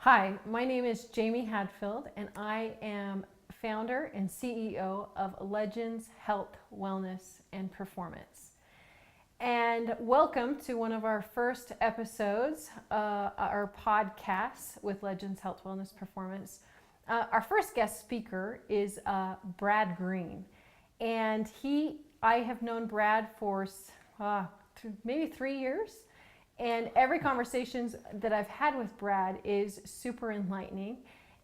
Hi, my name is Jamie Hadfield, and I am founder and CEO of Legends Health, Wellness, and Performance. And welcome to one of our first episodes, our podcasts with Legends Health, Wellness, Performance. Our first guest speaker is Brad Greene, and I have known Brad for maybe 3 years. And every conversation that I've had with Brad is super enlightening.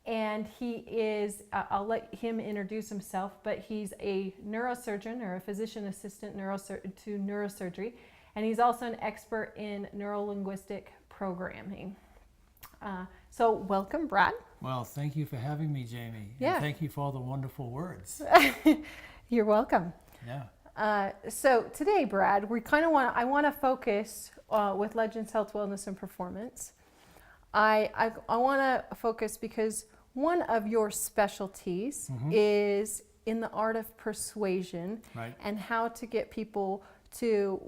And he is, I'll let him introduce himself, but he's a neurosurgeon or a physician assistant to neurosurgery. And he's also an expert in neuro-linguistic programming. So welcome, Brad. Well, thank you for having me, Jamie. Yeah. And thank you for all the wonderful words. You're welcome. Yeah. So today, Brad, I want to focus with Legends Health, Wellness, and Performance. I want to focus because one of your specialties is in the art of persuasion, Right. and how to get people to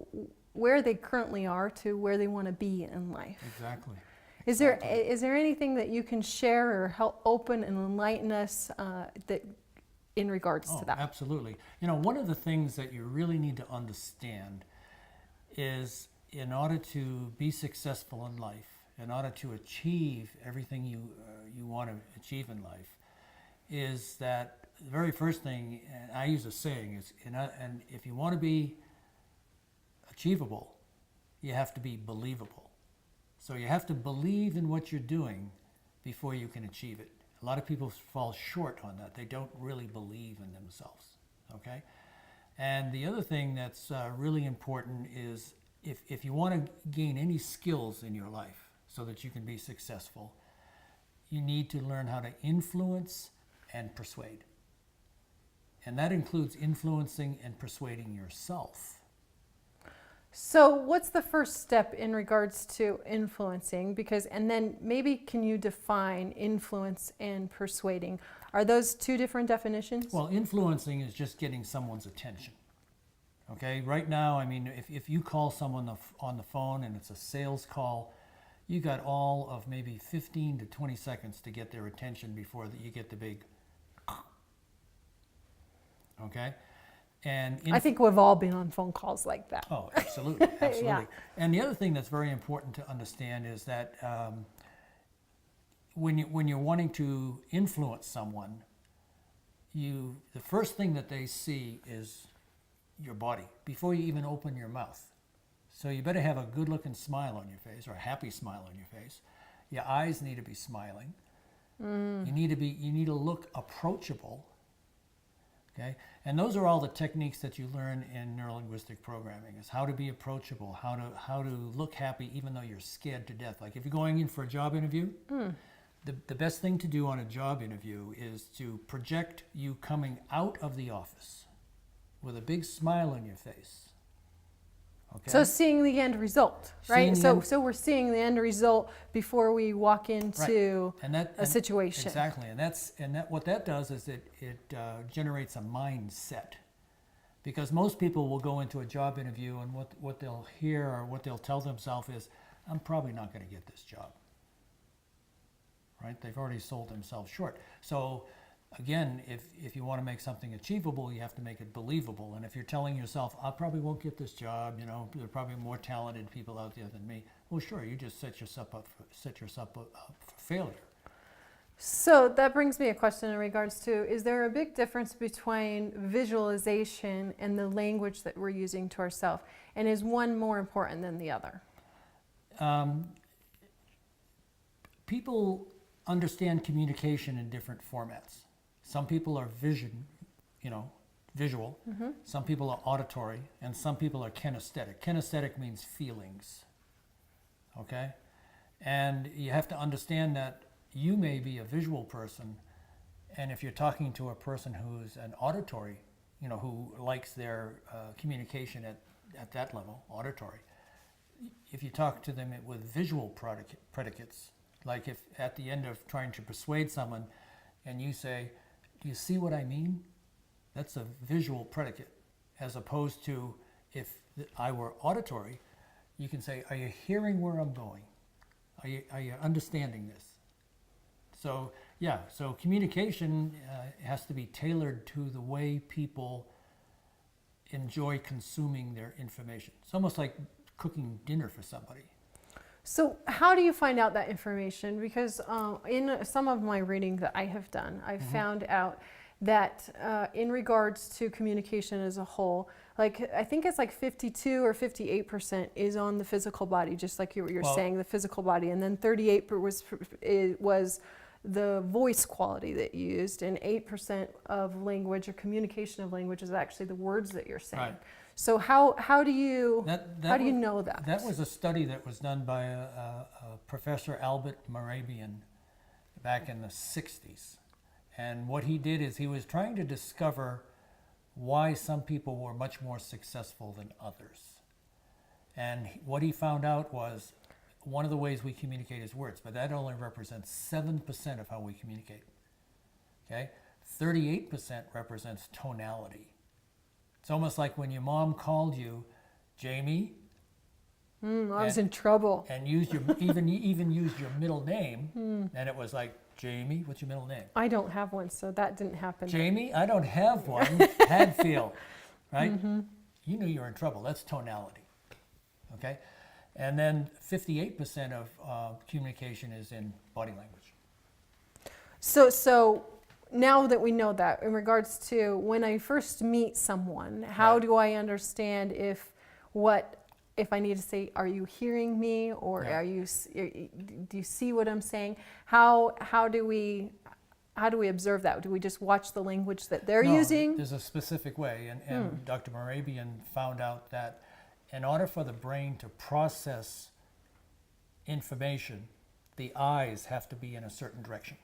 where they currently are to where they want to be in life. Exactly. Is there anything that you can share or help open and enlighten us that in regards to that? Absolutely. You know, one of the things that you really need to understand is, in order to be successful in life, in order to achieve everything you want to achieve in life, is that the very first thing, and I use a saying, is, and if you want to be achievable, you have to be believable. So you have to believe in what you're doing before you can achieve it. A lot of people fall short on that. They don't really believe in themselves, okay? And the other thing that's really important is if you want to gain any skills in your life so that you can be successful, you need to learn how to influence and persuade. And that includes influencing and persuading yourself. So what's the first step in regards to influencing? And then maybe can you define influence and persuading? Are those two different definitions? Well, influencing is just getting someone's attention. Okay, right now, I mean, if you call someone on the phone and it's a sales call, you got all of maybe 15 to 20 seconds to get their attention before you get the big, okay? And I think we've all been on phone calls like that. Oh, absolutely, absolutely. Yeah. And the other thing that's very important to understand is that when you're wanting to influence someone, the first thing that they see is your body before you even open your mouth. So you better have a good-looking smile on your face, or a happy smile on your face. Your eyes need to be smiling. You need to look approachable. Okay, and those are all the techniques that you learn in neurolinguistic programming: is how to be approachable, how to look happy even though you're scared to death. Like if you're going in for a job interview, the best thing to do on a job interview is to project you coming out of the office with a big smile on your face. Okay? So seeing the end result, right? So we're seeing the end result before we walk into a situation. Exactly, and what that does is it generates a mindset. Because most people will go into a job interview and what they'll hear or what they'll tell themselves is, I'm probably not going to get this job. Right? They've already sold themselves short. So again, if you want to make something achievable, you have to make it believable. And if you're telling yourself, I probably won't get this job, you know, there are probably more talented people out there than me. Well, sure, you just set yourself up for failure. So that brings me a question in regards to, is there a big difference between visualization and the language that we're using to ourselves? And is one more important than the other? People understand communication in different formats. Some people are visual. Some people are auditory, and some people are kinesthetic. Kinesthetic means feelings. Okay? And you have to understand that you may be a visual person, and if you're talking to a person who's an auditory, who likes their communication at that level, auditory, if you talk to them with visual predicates, like if at the end of trying to persuade someone and you say, do you see what I mean? That's a visual predicate. As opposed to if I were auditory, you can say, are you hearing where I'm going? Are you understanding this? So yeah, so communication has to be tailored to the way people enjoy consuming their information. It's almost like cooking dinner for somebody. So how do you find out that information? Because in some of my reading that I have done, I've found out that in regards to communication as a whole, like I think it's like 52 or 58% is on the physical body, just like you're saying, the physical body, and then 38% was the voice quality that you used, and 8% of language or communication of language is actually the words that you're saying. Right. So how do you know that? That was a study that was done by a Professor Albert Morabian back in the 60s. And what he did is he was trying to discover why some people were much more successful than others. And what he found out was one of the ways we communicate is words, but that only represents 7% of how we communicate. Okay? 38% represents tonality. It's almost like when your mom called you, Jamie. I was in trouble. And used your even used your middle name, and it was like, Jamie, what's your middle name? I don't have one, so that didn't happen. Jamie, I don't have one. Hadfield, right? You knew you were in trouble. That's tonality. Okay, and then 58% of communication is in body language. So now that we know that, in regards to when I first meet someone, how do I understand if I need to say, are you hearing me, or do you see what I'm saying? How do we observe that? Do we just watch the language that they're using? There's a specific way, and Dr. Morabian found out that in order for the brain to process information, the eyes have to be in a certain direction.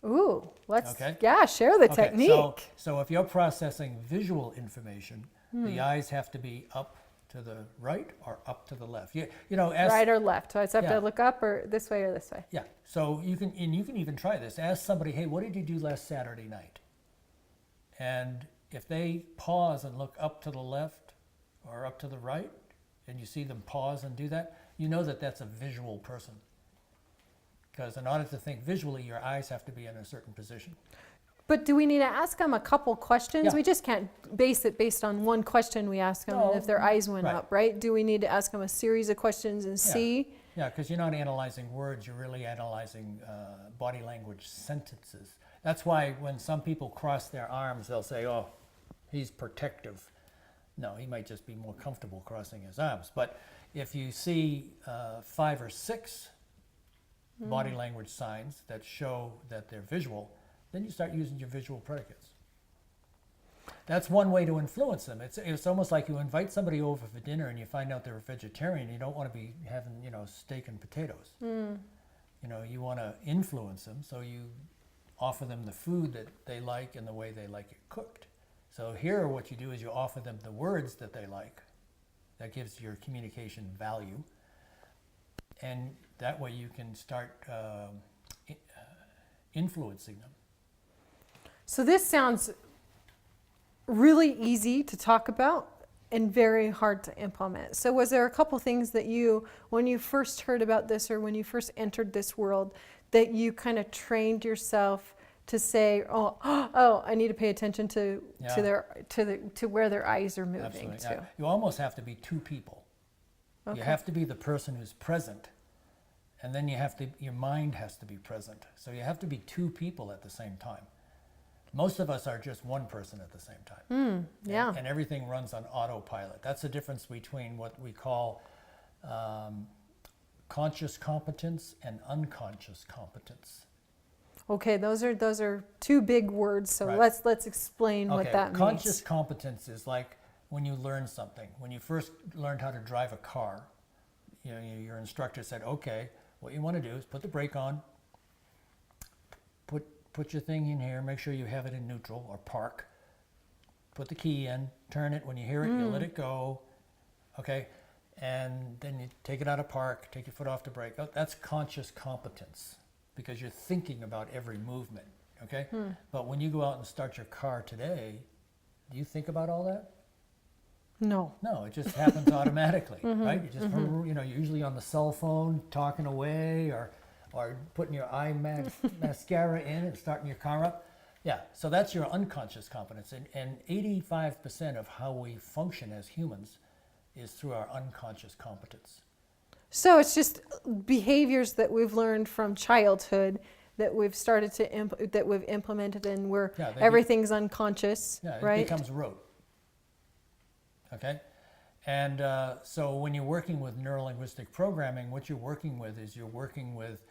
Ooh, share the technique. So if you're processing visual information, the eyes have to be up to the right or up to the left. Right or left. So I have to look up or this way or this way. Yeah. So you can even try this. Ask somebody, hey, what did you do last Saturday night? And if they pause and look up to the left or up to the right, and you see them pause and do that, you know that that's a visual person. Because in order to think visually, your eyes have to be in a certain position. But do we need to ask them a couple questions? Yeah. We just can't base it based on one question we ask them and if their eyes went up, right? Do we need to ask them a series of questions and see? Yeah, because you're not analyzing words, you're really analyzing body language sentences. That's why when some people cross their arms, they'll say, oh, he's protective. No, he might just be more comfortable crossing his arms. But if you see 5 or 6 body language signs that show that they're visual, then you start using your visual predicates. That's one way to influence them. It's almost like you invite somebody over for dinner and you find out they're a vegetarian. You don't want to be having steak and potatoes. You want to influence them, so you offer them the food that they like and the way they like it cooked. So here what you do is you offer them the words that they like. That gives your communication value. And that way you can start influencing them. So this sounds really easy to talk about and very hard to implement. So was there a couple things that when you first heard about this or when you first entered this world, that you kind of trained yourself to say, oh, I need to pay attention to where their eyes are moving? Absolutely. to? You almost have to be 2 people. Okay. You have to be the person who's present, and then your mind has to be present. So you have to be 2 people at the same time. Most of us are just 1 person at the same time. And everything runs on autopilot. That's the difference between what we call conscious competence and unconscious competence. Okay, those are 2 big words. So let's explain what that means. Conscious competence is like when you learn something. When you first learned how to drive a car, your instructor said, okay, what you want to do is put the brake on, put your thing in here, make sure you have it in neutral or park, put the key in, turn it. When you hear it, you let it go, okay? And then you take it out of park, take your foot off the brake. Oh, that's conscious competence, because you're thinking about every movement, okay? But when you go out and start your car today, do you think about all that? No. No, it just happens automatically, right? You just, you're usually on the cell phone talking away, or or putting your mascara in and starting your car up. Yeah, so that's your unconscious competence. And 85% of how we function as humans is through our unconscious competence. So it's just behaviors that we've learned from childhood that we've started to that we've implemented, and where everything's unconscious, right? It becomes rote. Okay, and so when you're working with neuro-linguistic programming, what you're working with is you're working with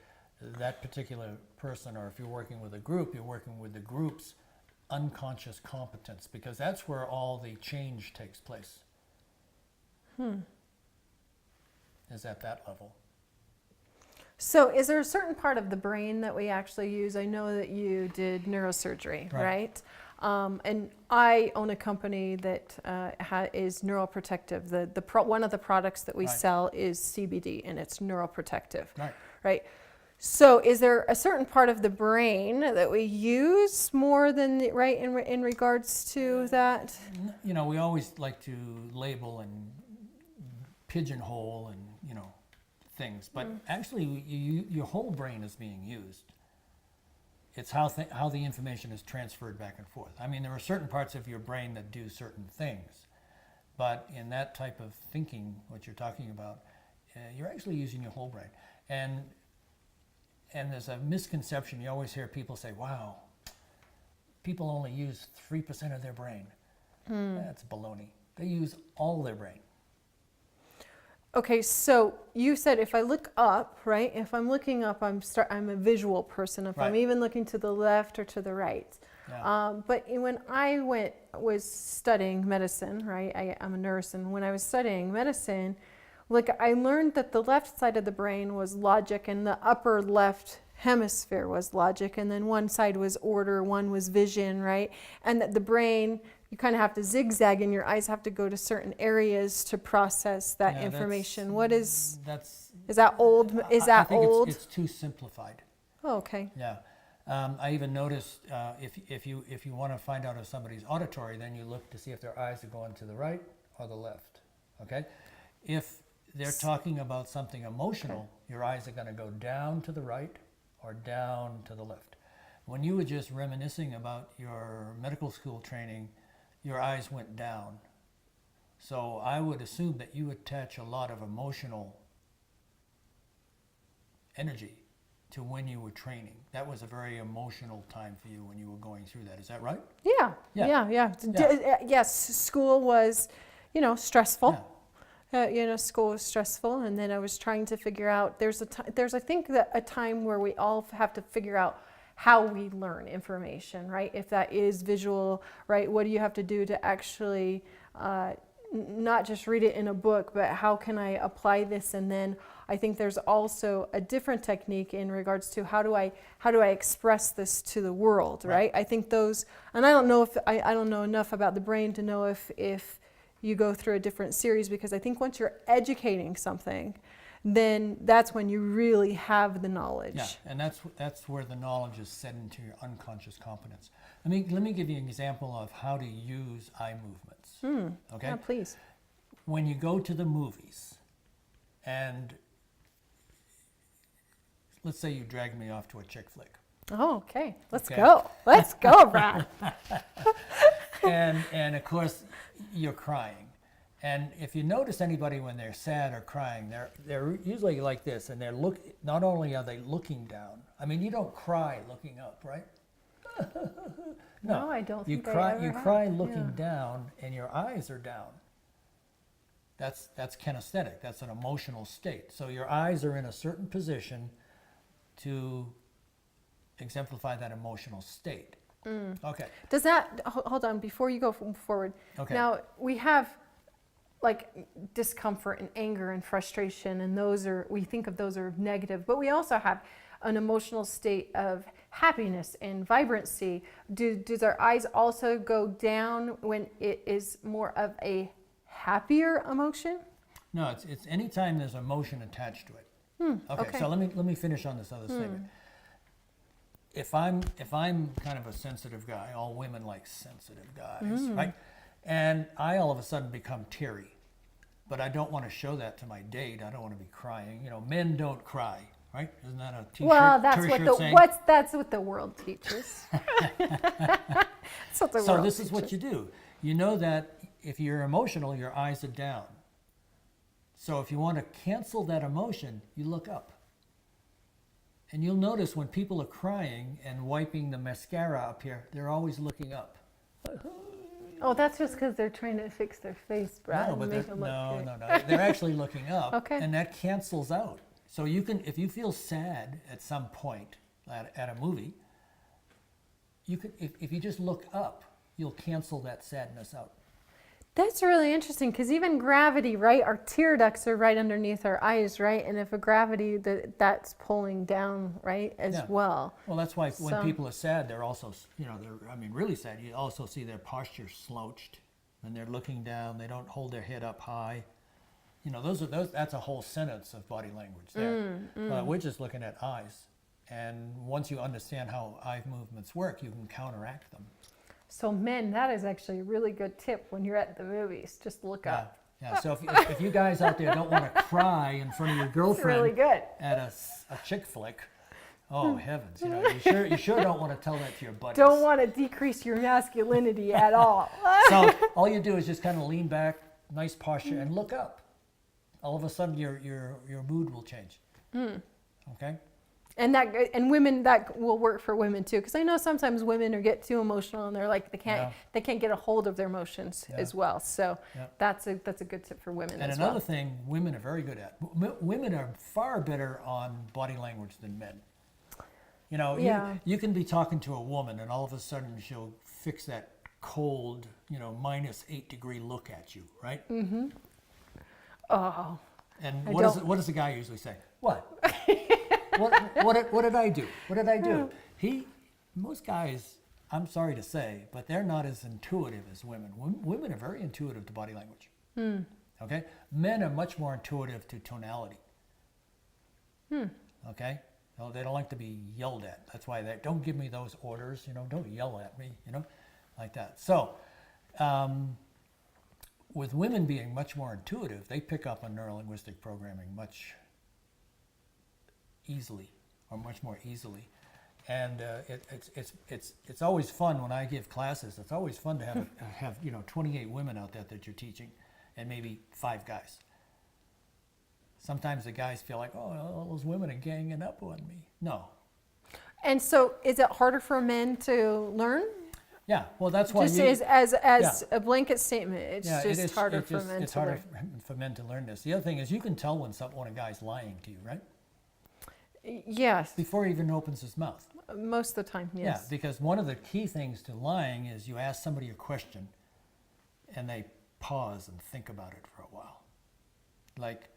that particular person, or if you're working with a group, you're working with the group's unconscious competence, because that's where all the change takes place. Is at that level. So is there a certain part of the brain that we actually use? I know that you did neurosurgery, right? And I own a company that is neuroprotective. One of the products that we sell is CBD, and it's neuroprotective, right? So is there a certain part of the brain that we use more than, in regards to that? You know, we always like to label and pigeonhole and, things, but actually your whole brain is being used. It's how the information is transferred back and forth. I mean, there are certain parts of your brain that do certain things, but in that type of thinking, what you're talking about, you're actually using your whole brain. And there's a misconception. You always hear people say, wow, people only use 3% of their brain. That's baloney. They use all their brain. Okay, so you said if I look up, right? If I'm looking up, I'm a visual person. If I'm even looking to the left or to the right. But when I was studying medicine, right? I'm a nurse, and when I was studying medicine, I learned that the left side of the brain was logic, and the upper left hemisphere was logic, and then one side was order, one was vision, right? And that the brain, you kind of have to zigzag, and your eyes have to go to certain areas to process that information. Is that old? I think it's too simplified. Oh, okay. Yeah. I even noticed if you want to find out if somebody's auditory, then you look to see if their eyes are going to the right or the left. Okay? If they're talking about something emotional, your eyes are going to go down to the right or down to the left. When you were just reminiscing about your medical school training, your eyes went down. So I would assume that you attach a lot of emotional energy to when you were training. That was a very emotional time for you when you were going through that. Is that right? Yeah. Yes, school was, stressful. School was stressful, and then I was trying to figure out. There's I think that a time where we all have to figure out how we learn information, right? If that is visual, right? What do you have to do to actually not just read it in a book, but how can I apply this? And then I think there's also a different technique in regards to how do I express this to the world, right? I think those, and I don't know if I don't know enough about the brain to know if you go through a different series, because I think once you're educating something, then that's when you really have the knowledge. Yeah, and that's where the knowledge is set into your unconscious competence. Let me give you an example of how to use eye movements. Okay? Yeah, please. When you go to the movies, and let's say you drag me off to a chick flick. Oh, okay. Let's go. Let's go, Brad. And of course, you're crying. And if you notice anybody when they're sad or crying, they're usually like this, and not only are they looking down. I mean, you don't cry looking up, right? No, I don't you think cry. I ever You have. cry looking down, and your eyes are down. That's kinesthetic. That's an emotional state. So your eyes are in a certain position to exemplify that emotional state. Okay. Does that, hold on, before you go forward. Okay. Now, we have like discomfort and anger and frustration, and we think of those are negative, but we also have an emotional state of happiness and vibrancy. Does our eyes also go down when it is more of a happier emotion? No, it's anytime there's emotion attached to it. Okay, so let me finish on this other statement. If I'm kind of a sensitive guy, all women like sensitive guys, right? And I all of a sudden become teary, but I don't want to show that to my date. I don't want to be crying. Men don't cry, right? Isn't that a T-shirt? Well, that's T-shirt saying? that's what the world teaches. That's what the So world this is what teaches. you do. You know that if you're emotional, your eyes are down. So if you want to cancel that emotion, you look up. And you'll notice when people are crying and wiping the mascara up here, they're always looking up. Oh, that's just because they're trying to fix their face, Brad, No, and but make it look no, good. no, no. They're actually looking up, Okay. and that cancels out. So you can, if you feel sad at some point at a movie, you could, if you just look up, you'll cancel that sadness out. That's really interesting because even gravity, right? Our tear ducts are right underneath our eyes, right? And if a gravity that's pulling down, right, as Yeah. well. Well, that's why when So- people are sad, they're also, they're, I mean, really sad. You also see their posture slouched, and they're looking down. They don't hold their head up high. That's a whole sentence of body language there. But we're just looking at eyes. And once you understand how eye movements work, you can counteract them. So men, that is actually a really good tip when you're at the movies. Just look up. Yeah. So if you guys out there don't want to cry in front of your It's girlfriend really good. at a chick flick, oh heavens, you sure don't want to tell that to your buddies. Don't want to decrease your masculinity at all. So all you do is just kind of lean back, nice posture, and look up. All of a sudden, your mood will change. Okay. And women, that will work for women too, because I know sometimes women get too emotional and they're like they can't get a hold of their emotions as well. So that's a good tip for women And as another well. thing women are very good at. Women are far better on body language than men. You can be talking to a woman and all of a sudden she'll fix that cold, -8-degree look at you, right? Oh, And what does the guy usually say? What? What did I do? What did I do? Most guys, I'm sorry to say, but they're not as intuitive as women. Women are very intuitive to body language. Okay? Men are much more intuitive to tonality. Okay? No, they don't like to be yelled at. That's why they don't give me those orders. Don't yell at me. Like that. So, with women being much more intuitive, they pick up on neurolinguistic programming much more easily. And it's always fun when I give classes. It's always fun to have 28 women out there that you're teaching, and maybe 5 guys. Sometimes the guys feel like, oh, all those women are ganging up on me. No. and so is it harder for men to learn? Yeah. Well, that's why. Just as a blanket statement, it's just harder for men it's to harder learn. for men to learn this. The other thing is you can tell when a guy's lying to you, right? Yes, Before he even opens his mouth. most of the time, Yeah, yes. because one of the key things to lying is you ask somebody a question and they pause and think about it for a while. Like,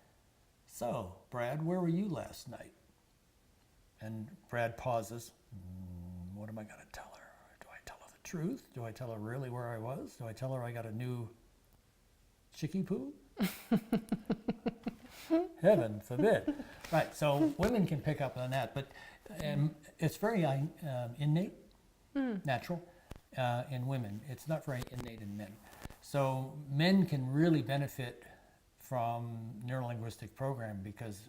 so, Brad, where were you last night? And Brad pauses. What am I going to tell her? Do I tell her the truth? Do I tell her really where I was? Do I tell her I got a new chickie poo? Heaven forbid. Right, so women can pick up on that, but it's very innate, natural in women. It's not very innate in men. So men can really benefit from neurolinguistic programming because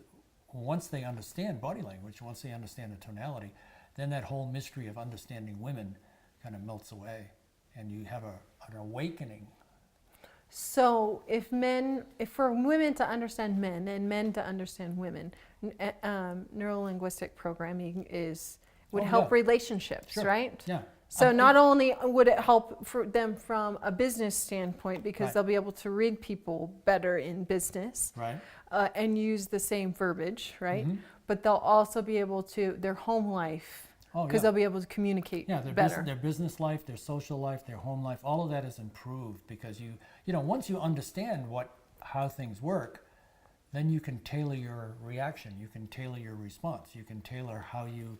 once they understand body language, once they understand the tonality, then that whole mystery of understanding women kind of melts away, and you have an awakening. So if for women to understand men and men to understand women, neurolinguistic programming would help relationships, Sure. right? Yeah. So not only would it help for them from a business standpoint because Right. they'll be able to read people better in business, Right. and use the same verbiage, right? Mhm. But they'll also be able to their home life Oh, because yeah. they'll be able to communicate better. Their business life, their social life, their home life, all of that is improved because once you understand how things work, then you can tailor your reaction, you can tailor your response, you can tailor how you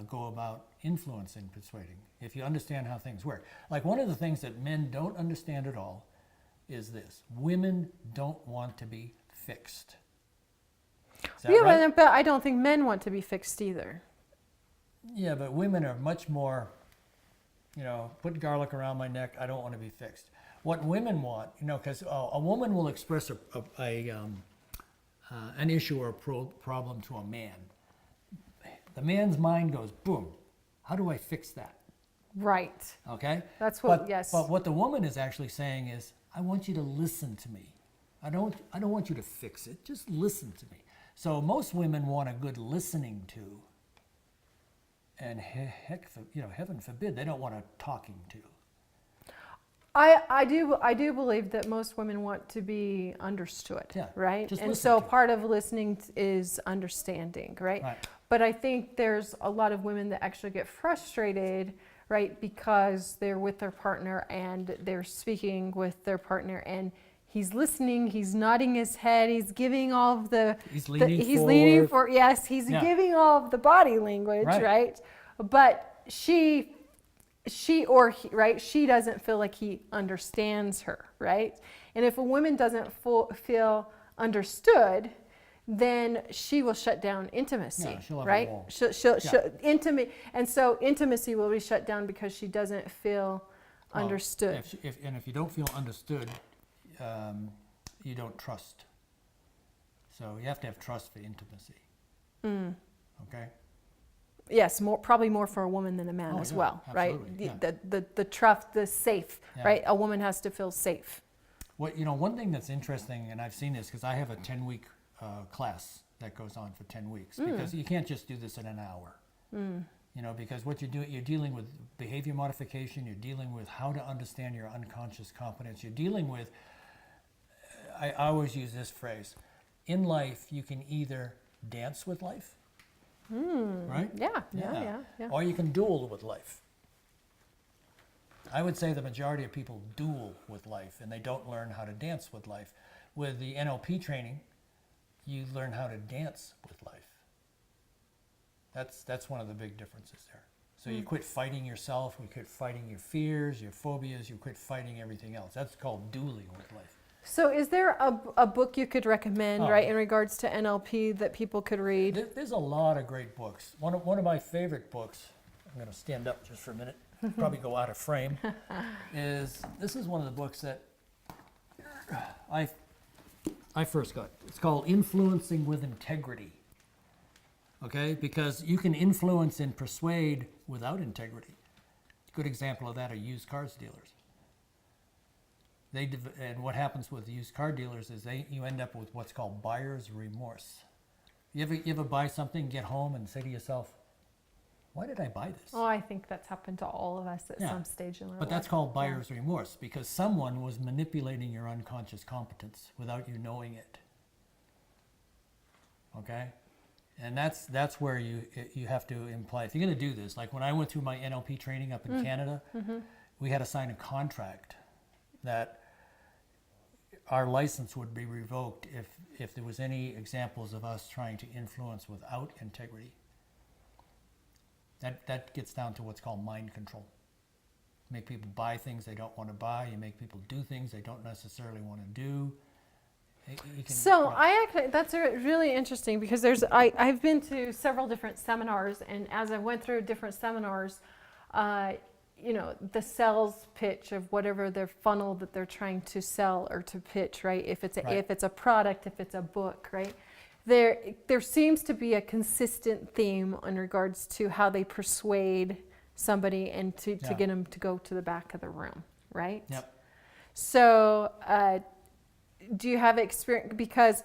go about influencing, persuading. If you understand how things work. Like one of the things that men don't understand at all is this: women don't want to be fixed. Is that right? But I don't think men want to be fixed either. Yeah, but women are much more, put garlic around my neck, I don't want to be fixed. What women want, because a woman will express an issue or a problem to a man. The man's mind goes, boom, how do I fix that? Right. Okay? That's what, But, yes. but what the woman is actually saying is, I want you to listen to me. I don't want you to fix it. Just listen to me. So most women want a good listening to, and heaven forbid, they don't want a talking to. I do believe that most women want to be understood, Yeah, right? just And listen so to it. part of listening is understanding, right? Right. But I think there's a lot of women that actually get frustrated, right, because they're with their partner and they're speaking with their partner and he's listening, he's nodding his head, he's giving all of He's leaning he's forward. leaning for, yes, he's Yeah. giving all of the body language, Right. right? But she or he, right, she doesn't feel like he understands her, right? And if a woman doesn't feel understood, then she will shut down intimacy, Yeah, she'll have a right? wall. She'll and so intimacy will be shut down because she doesn't feel Well, understood. If you don't feel understood, you don't trust. So you have to have trust for intimacy. Okay? Yes, probably more for a woman than a man Oh, as yeah, well, right? absolutely, The trust, the safe, Yeah. right? A woman has to feel safe. One thing that's interesting, and I've seen this because I have a 10-week class that goes on for 10 weeks, because you can't just do this in an hour. Because what you're dealing with behavior modification, you're dealing with how to understand your unconscious competence, you're dealing with, I always use this phrase, in life you can either dance with life, right? Yeah. Or you can duel with life. I would say the majority of people duel with life and they don't learn how to dance with life. With the NLP training, you learn how to dance with life. That's one of the big differences there. So you quit fighting yourself, you quit fighting your fears, your phobias, you quit fighting everything else. That's called dueling with life. So is there a book you could recommend, Oh. right, in regards to NLP that people could read? There's a lot of great books. One of my favorite books, I'm going to stand up just for a minute, probably go out of frame, this is one of the books that I first got. It's called Influencing with Integrity. Okay? Because you can influence and persuade without integrity. A good example of that are used cars dealers. And what happens with used car dealers is you end up with what's called buyer's remorse. You ever buy something, get home, and say to yourself, "Why did I buy this?" Oh, I think that's happened to all of us at Yeah. some stage in our life. But that's called buyer's remorse because someone was manipulating your unconscious competence without you knowing it. Okay? And that's where you have to imply, if you're going to do this, like when I went through my NLP training up in Canada, we had to sign a contract that our license would be revoked if there was any examples of us trying to influence without integrity. That gets down to what's called mind control. Make people buy things they don't want to buy. You make people do things they don't necessarily want to do. That's really interesting because I've been to several different seminars, and as I went through different seminars, the sales pitch of whatever their funnel that they're trying to sell or to pitch, right? If it's a product, if it's a book, right? There seems to be a consistent theme in regards to how they persuade somebody and to get them to go to the back of the room, right? Yep. So, do you have experience? Because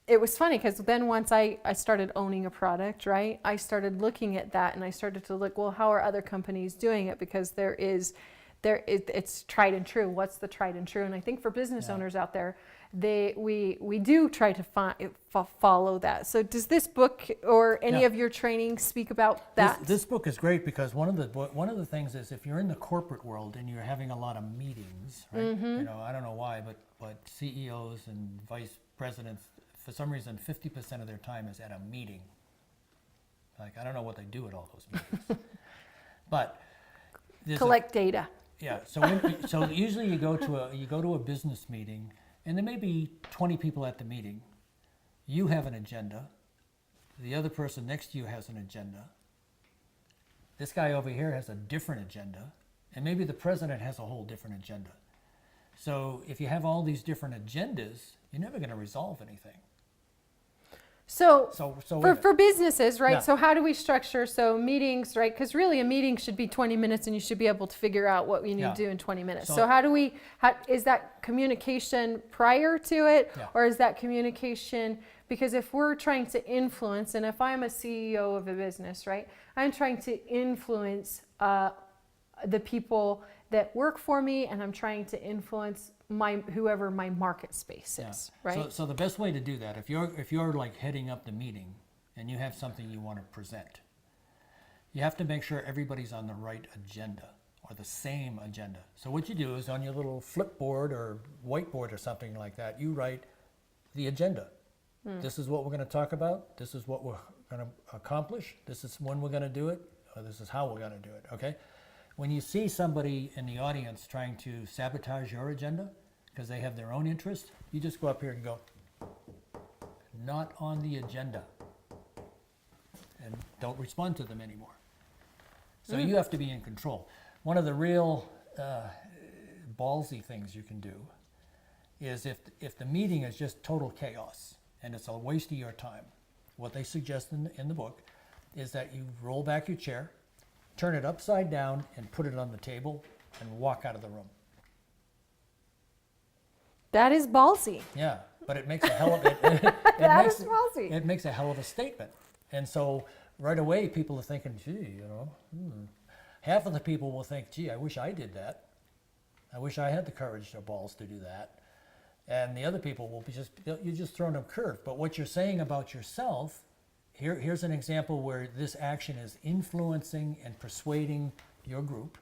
it was funny because then once I started owning a product, right, I started looking at that and I started to look, well, how are other companies doing it? Because it's tried and true. What's the tried and true? And I think for business owners out there, we do try to follow that. So does this book or any of your training speak about that? This book is great because one of the things is if you're in the corporate world and you're having a lot of meetings, right? I don't know why, but CEOs and vice presidents, for some reason, 50% of their time is at a meeting. Like, I don't know what they do at all those meetings. But collect data. Yeah. So usually you go to a business meeting, and there may be 20 people at the meeting. You have an agenda. The other person next to you has an agenda. This guy over here has a different agenda, and maybe the president has a whole different agenda. So if you have all these different agendas, you're never going to resolve anything. So, So wait a for businesses, right? Yeah. So how do we structure so meetings, right? Because really a meeting should be 20 minutes and you should be able to figure out what we need Yeah. to do in 20 minutes. So- So is that communication prior to it, Yeah. or is that communication, because if we're trying to influence, and if I'm a CEO of a business, right, I'm trying to influence the people that work for me, and I'm trying to influence whoever my market space is, right? So the best way to do that, if you're like heading up the meeting and you have something you want to present, you have to make sure everybody's on the right agenda or the same agenda. So what you do is on your little flipboard or whiteboard or something like that, you write the agenda. This is what we're going to talk about. This is what we're going to accomplish. This is when we're going to do it, or this is how we're going to do it. Okay. When you see somebody in the audience trying to sabotage your agenda because they have their own interest, you just go up here and go, not on the agenda, and don't respond to them anymore. So you have to be in control. One of the real ballsy things you can do is if the meeting is just total chaos and it's a waste of your time, what they suggest in the book is that you roll back your chair, turn it upside down, and put it on the table and walk out of the room. That is ballsy. Yeah, but it makes a hell of it. Is ballsy. It makes a hell of a statement. And so right away, people are thinking, gee, half of the people will think, gee, I wish I did that. I wish I had the courage or balls to do that. And the other people will be you're just throwing them curve. But what you're saying about yourself, here's an example where this action is influencing and persuading your group.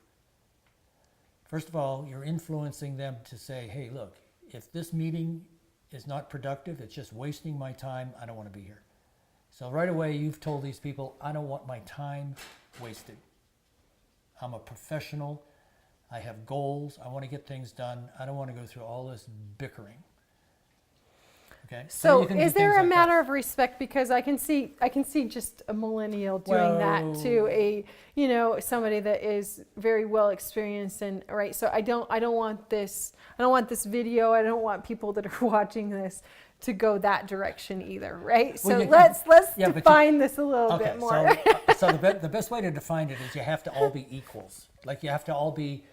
First of all, you're influencing them to say, hey, look, if this meeting is not productive, it's just wasting my time, I don't want to be here. So right away, you've told these people, I don't want my time wasted. I'm a professional. I have goals. I want to get things done. I don't want to go through all this bickering. Okay. So you can do is there things a like matter that. of respect? Because I can see just a millennial doing that to a, somebody that is very well experienced, and right. So I don't want this video. I don't want people that are watching this to go that direction either, right? So let's define this a little bit more. So the best way to define it is you have to all be equals. Like you have to all be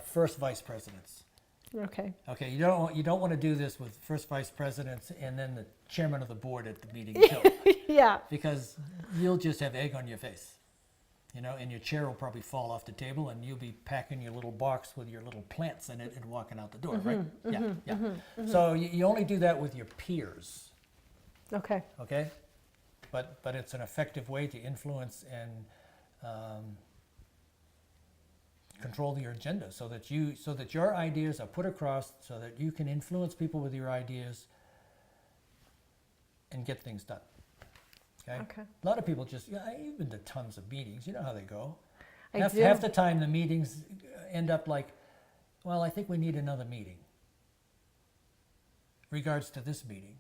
first vice presidents. Okay. Okay, you don't want to do this with first vice presidents and then the chairman of the board at the meeting too. Yeah. Because you'll just have egg on your face, and your chair will probably fall off the table, and you'll be packing your little box with your little plants in it and walking out the door, right? Yeah. So you only do that with your peers. Okay. Okay, but it's an effective way to influence and control your agenda, so that your ideas are put across, so that you can influence people with your ideas and get things done. Okay. A lot of people I've been to tons of meetings. You know how they go. Half the time the meetings end up like, well, I think we need another meeting. Regards to this meeting.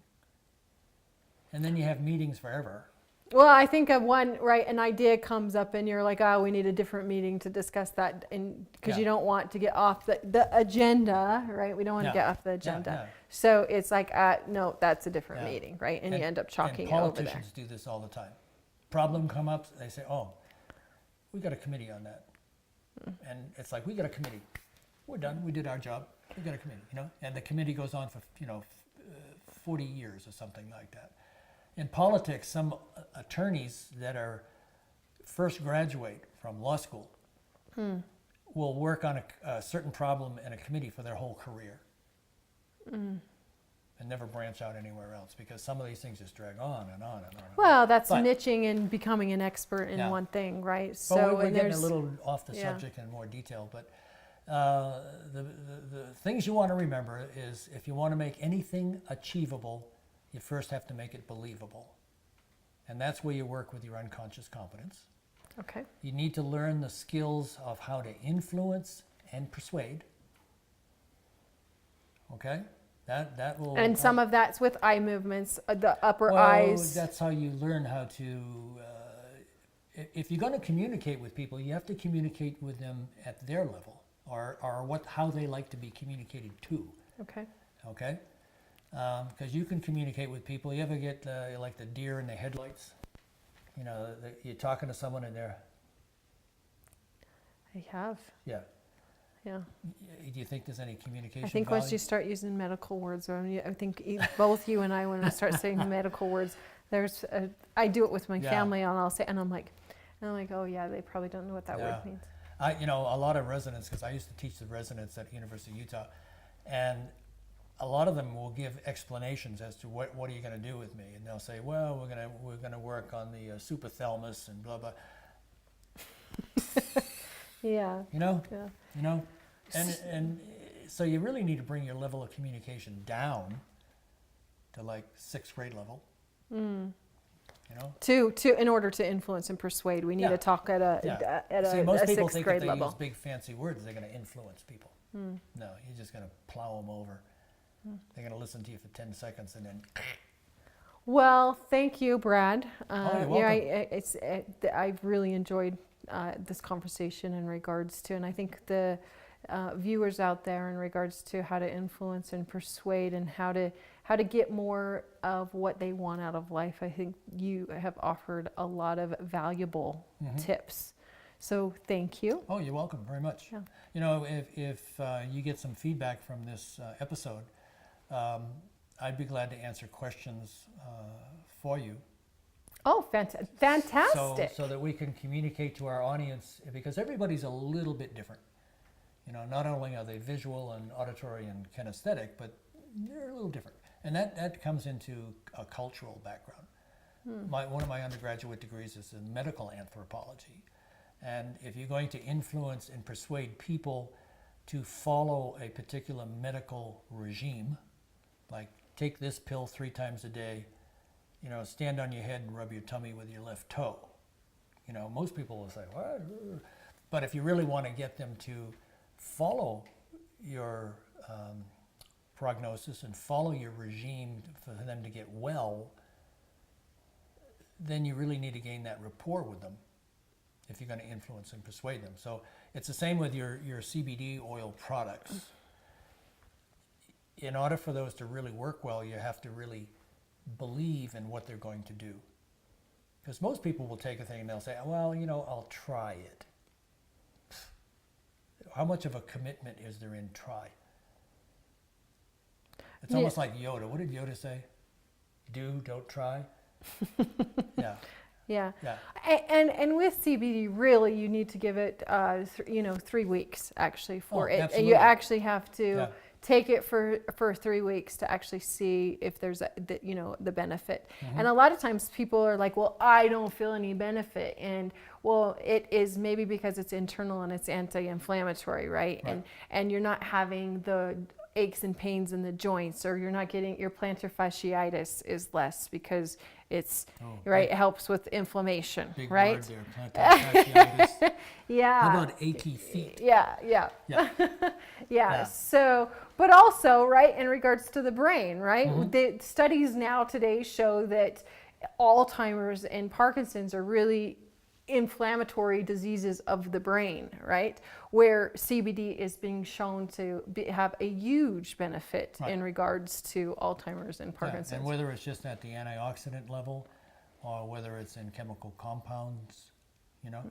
And then you have meetings forever. Well, I think of one, right, an idea comes up and you're like, oh, we need a different meeting to discuss that, and because you don't want to get off the agenda, right? We don't want to get off the agenda. So it's like, no, that's a different meeting, right? And you end up chalking it over there. Politicians do this all the time. Problem come up, they say, oh, we got a committee on that. And it's like, we got a committee. We're done. We did our job. We got a committee, and the committee goes on for, 40 years or something like that. In politics, some attorneys that are first graduate from law school will work on a certain problem in a committee for their whole career and never branch out anywhere else, because some of these things just drag on and on and on. Well, that's niching and becoming an expert in one thing, right? So we're getting a little off the subject in more detail, but the things you want to remember is, if you want to make anything achievable, you first have to make it believable. And that's where you work with your unconscious competence. Okay. You need to learn the skills of how to influence and persuade. Okay? That will... And some of that's with eye movements, the upper eyes. That's how you learn how to... if you're going to communicate with people, you have to communicate with them at their level, or how they like to be communicated to. Okay. Okay? because you can communicate with people. You ever get like the deer in the headlights? You know, you're talking to someone and they're... I have. Yeah. Yeah. Do you think there's any communication I think value? once you start using medical words, or I think both you and I, when we start saying medical words, I do it with my family, and I'll say, and I'm like, oh yeah, they probably don't know what that word means. You know, a lot of residents, because I used to teach the residents at University of Utah, and a lot of them will give explanations as to what are you going to do with me, and they'll say, well, we're gonna work on the suprathalamus and blah blah. Yeah. You know. Yeah. You know, and so you really need to bring your level of communication down to like 6th grade level. You know. To in order to influence and persuade, we need to talk at a See, most people 6th think grade if they level. use big fancy words, they're going to influence people. No, you're just going to plow them over. They're going to listen to you for 10 seconds and then. Well, thank you, Brad. You're welcome. I've really enjoyed this conversation in regards to, and I think the viewers out there in regards to how to influence and persuade and how to get more of what they want out of life. I think you have offered a lot of valuable tips. So thank you. Oh, you're welcome very much. Yeah. You know, if you get some feedback from this episode, I'd be glad to answer questions for you. Oh, fantastic. So that we can communicate to our audience, because everybody's a little bit different. You know, not only are they visual and auditory and kinesthetic, but they're a little different. And that comes into a cultural background. One of my undergraduate degrees is in medical anthropology. And if you're going to influence and persuade people to follow a particular medical regime, like take this pill 3 times a day, you know, stand on your head and rub your tummy with your left toe. You know, most people will say, what? But if you really want to get them to follow your prognosis and follow your regime for them to get well, then you really need to gain that rapport with them if you're going to influence and persuade them. So it's the same with your CBD oil products. In order for those to really work well, you have to really believe in what they're going to do. Because most people will take a thing and they'll say, well, you know, I'll try it. How much of a commitment is there in try? It's almost like Yoda. What did Yoda say? Do, don't try. Yeah. Yeah. Yeah. And with CBD, really, you need to give it, 3 weeks actually for it. Absolutely. You actually have to take it for 3 weeks to actually see if there's the benefit. And a lot of times people are like, well, I don't feel any benefit. And well, it is maybe because it's internal and it's anti-inflammatory, right? And you're not having the aches and pains in the joints, or you're not getting your plantar fasciitis is less because it's it helps with inflammation, Big right? word there, plantar fasciitis. Yeah. How about achy feet? Yeah. Yeah. So, but also, right, in regards to the brain, right? The studies now today show that Alzheimer's and Parkinson's are really inflammatory diseases of the brain, right? Where CBD is being shown to have a huge benefit in regards to Alzheimer's and Parkinson's. Yeah, and whether it's just at the antioxidant level or whether it's in chemical compounds, you know.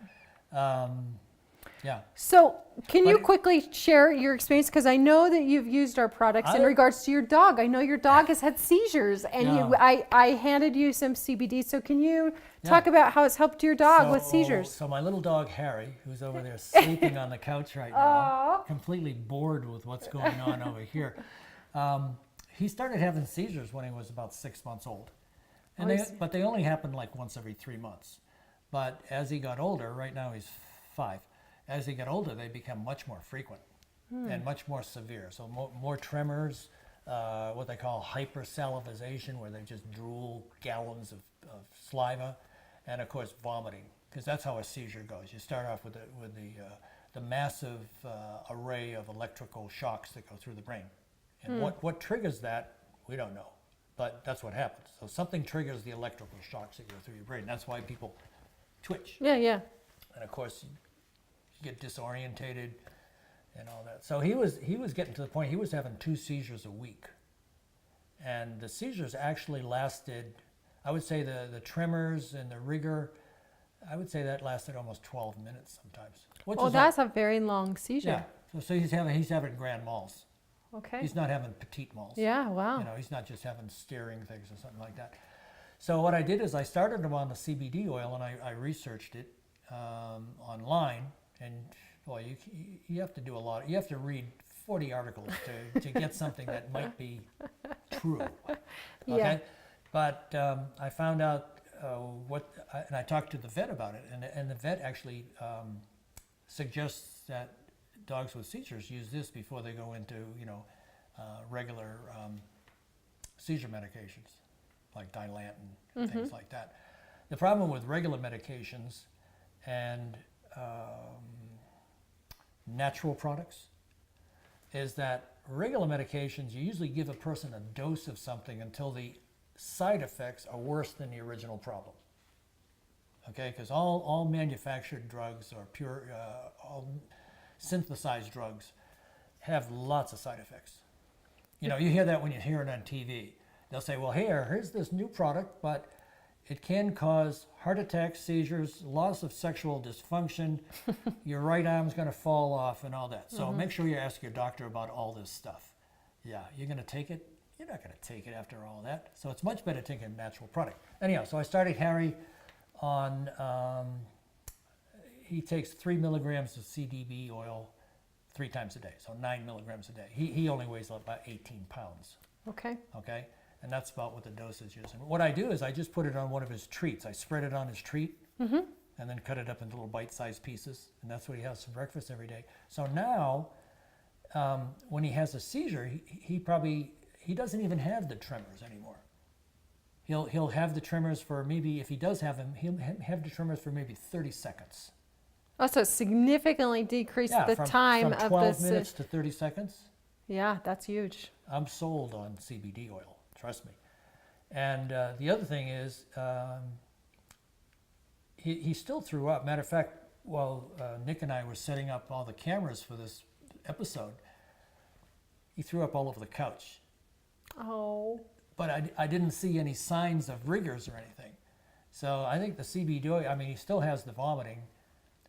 Yeah. So can you quickly share your experience? Because I know that you've used our products in regards to your dog. I know your dog has had seizures, and I handed you some CBD. So can you talk about how it's helped your dog with seizures? So my little dog, Harry, who's over there sleeping on the couch right now, completely bored with what's going on over here, he started having seizures when he was about 6 months old. But they only happened like once every 3 months. But as he got older, right now he's 5, as they get older, they become much more frequent and much more severe. So more tremors, what they call hypersalivization, where they just drool gallons of saliva, and of course vomiting, because that's how a seizure goes. You start off with the massive array of electrical shocks that go through the brain. And what triggers that, we don't know. But that's what happens. So something triggers the electrical shocks that go through your brain. That's why people twitch. Yeah. And of course, get disorientated and all that. So he was getting to the point he was having 2 seizures a week, And the seizures actually lasted, I would say the tremors and the rigor, I would say that lasted almost 12 minutes sometimes. Which Oh, is that's a very long seizure. yeah. So he's having grand malls. Okay. He's not having petite malls. Yeah, wow. You know, he's not just having staring things or something like that. So what I did is I started him on the CBD oil, and I researched it online. And boy, you have to do a lot. You have to read 40 articles to get something that might be true. Okay? Yeah. But I found out and I talked to the vet about it, and the vet actually suggests that dogs with seizures use this before they go into, regular seizure medications, like Dilantin and things like that. The problem with regular medications and natural products is that regular medications, you usually give a person a dose of something until the side effects are worse than the original problem. Okay, because all manufactured drugs or all synthesized drugs have lots of side effects. You know, you hear that when you hear it on TV. They'll say, well, here's this new product, but it can cause heart attacks, seizures, loss of sexual dysfunction, your right arm's going to fall off and all that. So make sure you ask your doctor about all this stuff. Yeah, you're going to take it? You're not going to take it after all that. So it's much better to take a natural product. Anyhow, so I started Harry on, he takes 3 milligrams of CBD oil 3 times a day, so 9 milligrams a day. He only weighs about 18 pounds. Okay. Okay? And that's about what the dosage is. And what I do is I just put it on one of his treats. I spread it on his treat and then cut it up into little bite-sized pieces. And that's what he has for breakfast every day. So now, when he has a seizure, he doesn't even have the tremors anymore. He'll have the tremors for maybe, if he does have them, he'll have the tremors for maybe 30 seconds. Oh, so it significantly decreased the time from of 12 this. minutes to 30 seconds. Yeah, that's huge. I'm sold on CBD oil, trust me. And the other thing is, he still threw up. Matter of fact, while Nick and I were setting up all the cameras for this episode, he threw up all over the couch. Oh. But I didn't see any signs of rigors or anything. So I think the CBD oil, I mean, he still has the vomiting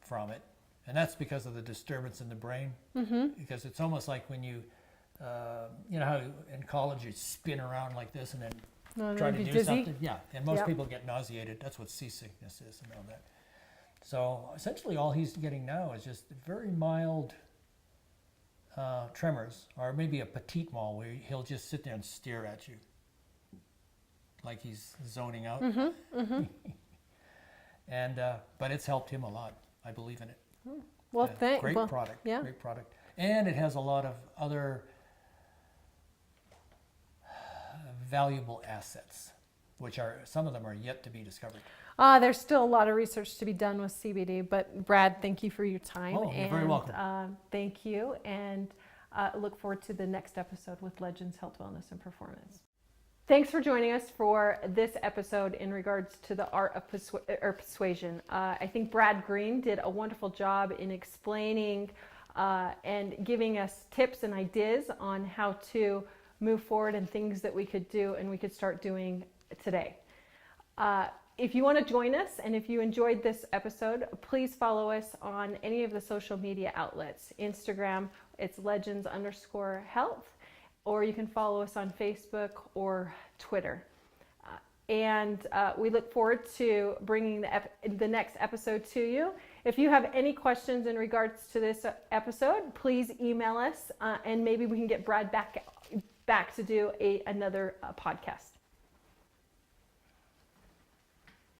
from it. And that's because of the disturbance in the brain. Because it's almost like when you know how in college you spin around like this and then try to do dizzy. something? Yeah, and most people get nauseated. That's what seasickness is and all that. So essentially all he's getting now is just very mild tremors, or maybe a petite mal where he'll just sit there and stare at you like he's zoning out. And but it's helped him a lot. I believe in it. Well, Great product. Yeah. Great product. And it has a lot of other valuable assets, which are, some of them are yet to be discovered. There's still a lot of research to be done with CBD, but Brad, thank you for your time. Oh, you're very welcome. Thank you, and look forward to the next episode with Legends Health, Wellness, and Performance. Thanks for joining us for this episode in regards to the art of persuasion. I think Brad Greene did a wonderful job in explaining and giving us tips and ideas on how to move forward and things that we could do and we could start doing today. If you want to join us and if you enjoyed this episode, please follow us on any of the social media outlets. Instagram, it's legends_health. Or you can follow us on Facebook or Twitter. And we look forward to bringing the next episode to you. If you have any questions in regards to this episode, please email us and maybe we can get Brad back to do another podcast.